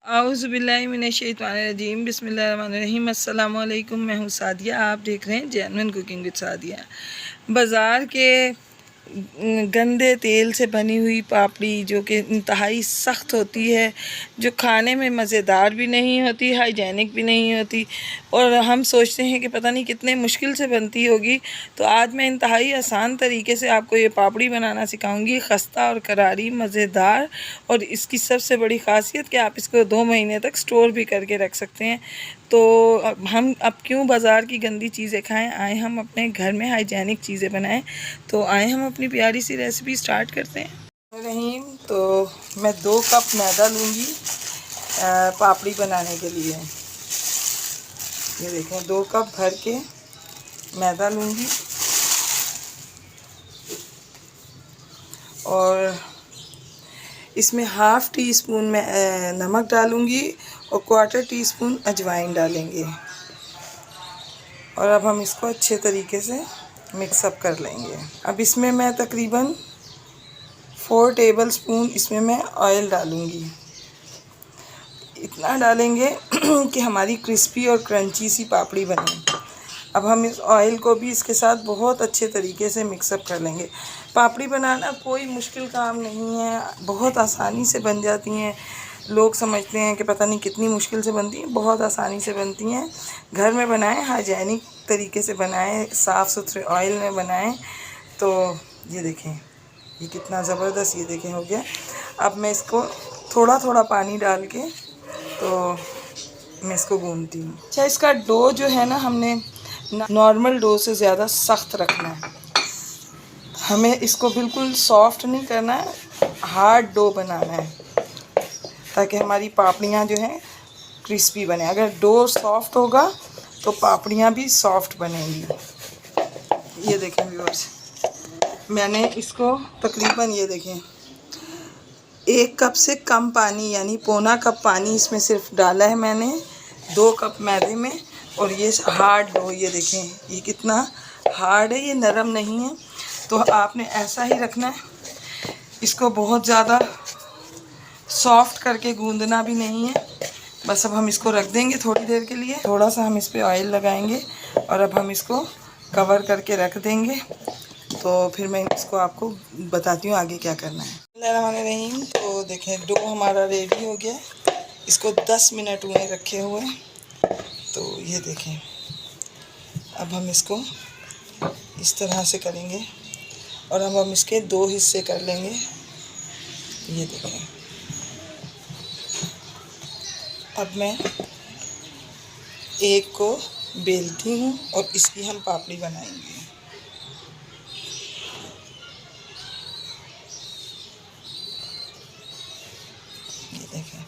आउज़ुबिल्लाहिमिनश्शैतानिर्रजीम बिस्मिल्लाहिर्रहमानिर्रहीम। अस्सलाम वालेकुम। मैं हूँ सादिया, आप देख रहे हैं जेन्युइन कुकिंग विद सादिया। बाज़ार के गंदे तेल से बनी हुई पापड़ी जो कि इंतहाई सख्त होती है, जो खाने में मज़ेदार भी नहीं होती, हाइजेनिक भी नहीं होती, और हम सोचते हैं कि पता नहीं कितने मुश्किल से बनती होगी। तो आज मैं इंतहाई आसान तरीके से आपको ये पापड़ी बनाना सिखाऊंगी, खस्ता और करारी, मज़ेदार। और इसकी सबसे बड़ी ख़ासियत कि आप इसको 2 महीने तक स्टोर भी करके रख सकते हैं। तो हम अब क्यों बाज़ार की गंदी चीज़ें खाएं, आए हम अपने घर में हाइजेनिक चीज़ें बनाएं। तो आए हम अपनी प्यारी सी रेसिपी स्टार्ट करते हैं। रहीम, तो मैं 2 कप मैदा लूँगी पापड़ी बनाने के लिए। ये देखें, 2 कप भर के मैदा लूँगी और इसमें हाफ़ टी स्पून में नमक डालूँगी और 1/4 टीस्पून अजवाइन डालेंगे। और अब हम इसको अच्छे तरीके से मिक्सअप कर लेंगे। अब इसमें मैं तकरीबन 4 टेबलस्पून इसमें मैं ऑयल डालूँगी। इतना डालेंगे कि हमारी क्रिस्पी और क्रंची सी पापड़ी बने। अब हम इस ऑयल को भी इसके साथ बहुत अच्छे तरीके से मिक्सअप कर लेंगे। पापड़ी बनाना कोई मुश्किल काम नहीं है, बहुत आसानी से बन जाती हैं। लोग समझते हैं कि पता नहीं कितनी मुश्किल से बनती हैं, बहुत आसानी से बनती हैं। घर में बनाएं, हाइजेनिक तरीके से बनाएं, साफ़ सुथरे ऑयल में बनाएं। तो ये देखें, ये कितना ज़बरदस्त, ये देखें हो गया। अब मैं इसको थोड़ा थोड़ा पानी डाल के तो मैं इसको गूंथती हूँ। अच्छा, इसका डो जो है ना, हमने नॉर्मल डो से ज़्यादा सख्त रखना है। हमें इसको बिल्कुल सॉफ्ट नहीं करना है, हार्ड डो बनाना है ताकि हमारी पापड़ियाँ जो हैं क्रिस्पी बने। अगर डो सॉफ्ट होगा तो पापड़ियाँ भी सॉफ्ट बनेंगी। ये देखें व्यूअर्स, मैंने इसको तकरीबन, ये देखें, 1 कप से कम पानी यानी पौना कप पानी इसमें सिर्फ डाला है मैंने 2 कप मैदे में। और ये हार्ड डो, ये देखें ये कितना हार्ड है, ये नरम नहीं है। तो आपने ऐसा ही रखना है, इसको बहुत ज़्यादा सॉफ्ट करके गूंदना भी नहीं है। बस अब हम इसको रख देंगे थोड़ी देर के लिए। थोड़ा सा हम इस पर ऑयल लगाएंगे और अब हम इसको कवर करके रख देंगे। तो फिर मैं इसको आपको बताती हूँ आगे क्या करना है। बिस्मिल्लाहिर्रहमानिर्रहीम। तो देखें, डो हमारा रेडी हो गया। इसको 10 मिनट हुए रखे हुए। तो ये देखें, अब हम इसको इस तरह से करेंगे और अब हम इसके 2 हिस्से कर लेंगे। ये देखें, अब मैं एक को बेलती हूँ और इसकी हम पापड़ी बनाएंगे। ये देखें,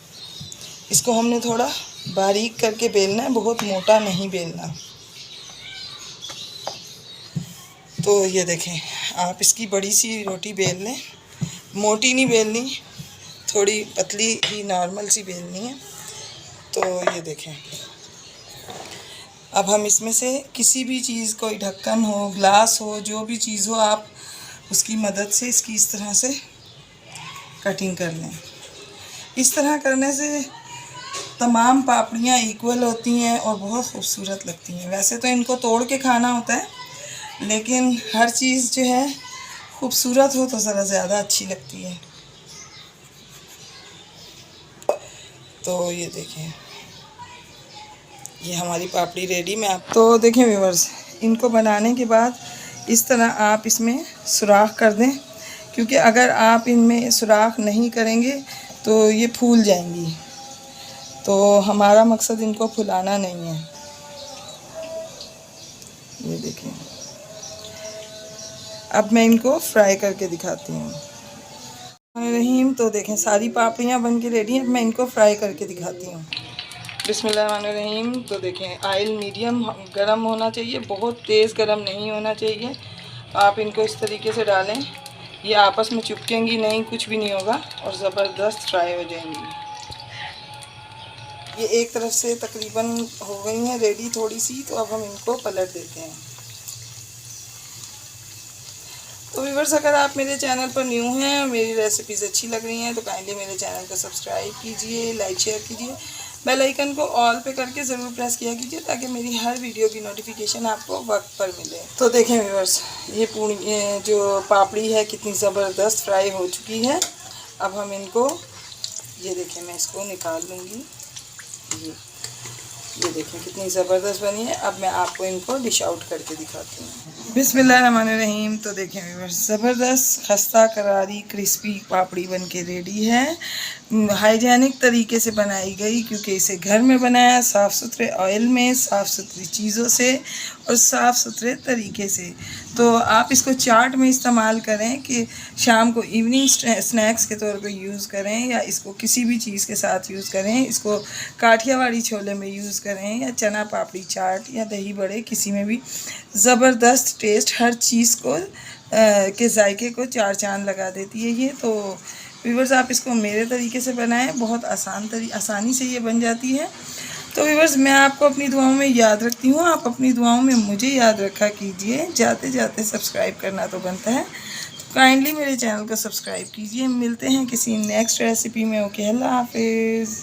इसको हमने थोड़ा बारीक करके बेलना है, बहुत मोटा नहीं बेलना। तो ये देखें, आप इसकी बड़ी सी रोटी बेल लें, मोटी नहीं बेलनी, थोड़ी पतली ही नॉर्मल सी बेलनी है। तो ये देखें, अब हम इसमें से किसी भी चीज़, कोई ढक्कन हो, ग्लास हो, जो भी चीज़ हो, आप उसकी मदद से इसकी इस तरह से कटिंग कर लें। इस तरह करने से तमाम पापड़ियाँ इक्वल होती हैं और बहुत खूबसूरत लगती हैं। वैसे तो इनको तोड़ के खाना होता है, लेकिन हर चीज़ जो है खूबसूरत हो तो ज़रा ज़्यादा अच्छी लगती है। तो ये देखें, ये हमारी पापड़ी रेडी। मैं आप तो देखें व्यूअर्स, इनको बनाने के बाद इस तरह आप इसमें सुराख कर दें, क्योंकि अगर आप इनमें सुराख नहीं करेंगे तो ये फूल जाएंगी। तो हमारा मकसद इनको फुलाना नहीं है। ये देखें, अब मैं इनको फ्राई करके दिखाती हूँ। रहीम, तो देखें सारी पापड़ियाँ बन के रेडी हैं। अब मैं इनको फ्राई करके दिखाती हूँ। बिस्मिल्लाहिर्रहमानिर्रहीम। तो देखें, ऑयल मीडियम गरम होना चाहिए, बहुत तेज़ गरम नहीं होना चाहिए। आप इनको इस तरीके से डालें, ये आपस में चिपकेंगी नहीं, कुछ भी नहीं होगा और ज़बरदस्त फ्राई हो जाएंगी। ये एक तरफ से तकरीबन हो गई हैं रेडी थोड़ी सी, तो अब हम इनको पलट देते हैं। तो व्यूअर्स, अगर आप मेरे चैनल पर न्यू हैं और मेरी रेसिपीज़ अच्छी लग रही हैं तो काइंडली मेरे चैनल को सब्सक्राइब कीजिए, लाइक शेयर कीजिए, बेल आइकन को ऑल पे करके ज़रूर प्रेस किया कीजिए ताकि मेरी हर वीडियो की नोटिफिकेशन आपको वक्त पर मिले। तो देखें व्यूअर्स, ये जो पापड़ी है कितनी ज़बरदस्त फ्राई हो चुकी है। अब हम इनको, ये देखें, मैं इसको निकाल लूँगी। ये देखें कितनी ज़बरदस्त बनी है। अब मैं आपको इनको डिश आउट करके दिखाती हूँ। बिस्मिल्लाहिर्रहमानिर्रहीम। तो देखें व्यूअर्स, ज़बरदस्त खस्ता करारी क्रिस्पी पापड़ी बन के रेडी है। हाइजेनिक तरीके से बनाई गई, क्योंकि इसे घर में बनाया, साफ़ सुथरे ऑयल में, साफ़ सुथरी चीज़ों से और साफ़ सुथरे तरीके से। तो आप इसको चाट में इस्तेमाल करें कि शाम को इवनिंग स्नैक्स के तौर पे यूज़ करें, या इसको किसी भी चीज़ के साथ यूज़ करें। इसको काठियावाड़ी छोले में यूज़ करें, या चना पापड़ी चाट, या दही बड़े, किसी में भी ज़बरदस्त टेस्ट, हर चीज़ को के जायके को चार चांद लगा देती है ये। तो व्यूअर्स, आप इसको मेरे तरीके से बनाएं, बहुत आसानी से ये बन जाती है। तो व्यूअर्स, मैं आपको अपनी दुआओं में याद रखती हूँ, आप अपनी दुआओं में मुझे याद रखा कीजिए। जाते जाते सब्सक्राइब करना तो बनता है, तो काइंडली मेरे चैनल को सब्सक्राइब कीजिए। मिलते हैं किसी नेक्स्ट रेसिपी में। ओके, अल्लाह हाफिज़।